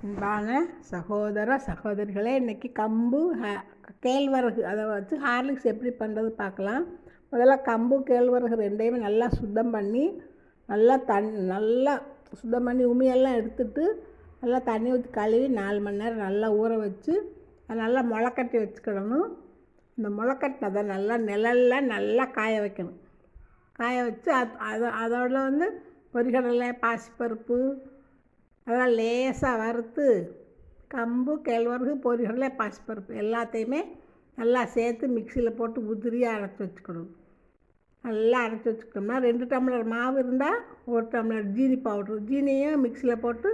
அன்பான சகோதர சகோதரிகளே, இன்றைக்கி கம்பு கேழ்வரகு அதை வச்சு ஹார்லிக்ஸ் எப்படி பண்ணுறது பார்க்கலாம். முதல்ல கம்பு கேழ்வரகு ரெண்டையுமே நல்லா சுத்தம் பண்ணி நல்லா சுத்தம் பண்ணி உமியெல்லாம் எடுத்துட்டு நல்லா தண்ணி ஊற்றி கழுவி 4 மணி நேரம் நல்லா ஊற வச்சு அதை நல்லா முளைக்கட்டி வச்சுக்கிடணும். இந்த முளைக்கட்டினதை நல்லா நிழலில் நல்லா காய வைக்கணும். காய வச்சு அதோட பொரிகடலை, பாசிப்பருப்பு அதெல்லாம் லேசாக வறுத்து கம்பு கேழ்வரகு பொரிகடலை பாசிப்பருப்பு எல்லாத்தையுமே நல்லா சேர்த்து மிக்சியில் போட்டு உதிரியாக அரைச்சி வச்சுக்கணும். நல்லா அரைச்சி வச்சுக்கிட்டோம்னா 2 டம்ளர் மாவு இருந்தால் 1 டம்ளர் ஜீனி பவுட்ரு, ஜீனியும் மிக்சியில் போட்டு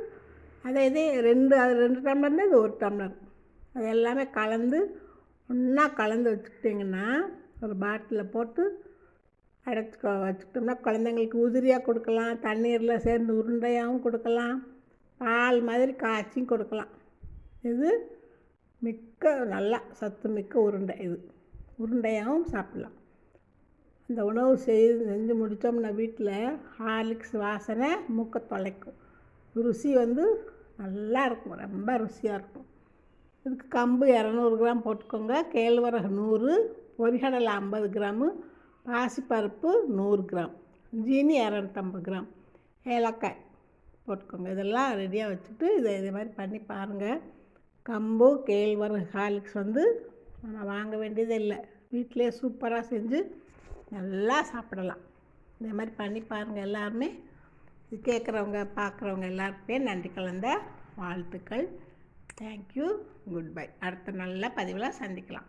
அதே 2 டம்ளர்னால் இது 1 டம்ளர் அது எல்லாமே கலந்து ஒன்றா கலந்து வச்சுக்கிட்டிங்கன்னா ஒரு பாட்டிலில் போட்டு அடைச்சி வச்சுக்கிட்டோம்னா குழந்தைங்களுக்கு உதிரியாக கொடுக்கலாம், தண்ணீரில் சேர்ந்து உருண்டையாகவும் கொடுக்கலாம், பால் மாதிரி காய்ச்சியும் கொடுக்கலாம். இது நல்லா சத்து மிக்க உருண்டை. இது உருண்டையாகவும் சாப்பிட்லாம். இந்த உணவு செஞ்சு முடித்தோம்னா வீட்டில் ஹார்லிக்ஸ் வாசனை மூக்க தொலைக்கும். ருசி நல்லா இருக்கும், ரொம்ப ருசியாக இருக்கும். இதுக்கு கம்பு 200 கிராம் போட்டுக்கோங்க, கேழ்வரகு 100, பொரிகடலை 50 கிராமு, பாசிப்பருப்பு 100 கிராம், ஜீனி 250 கிராம், ஏலக்காய் போட்டுக்கோங்க. இதெல்லாம் ரெடியாக வச்சுட்டு இதே மாதிரி பண்ணி பாருங்கள். கம்பு கேழ்வரகு ஹார்லிக்ஸ் நம்ம வாங்க வேண்டியதே இல்லை, வீட்டிலே சூப்பராக செஞ்சு நல்லா சாப்பிடலாம். இதே மாதிரி பண்ணி பாருங்கள். எல்லாருமே இது கேட்குறவங்க பார்க்குறவங்க எல்லாருக்குமே நன்றி கலந்த வாழ்த்துக்கள். Thank you, good bye. அடுத்த நல்ல பதிவில் சந்திக்கலாம்.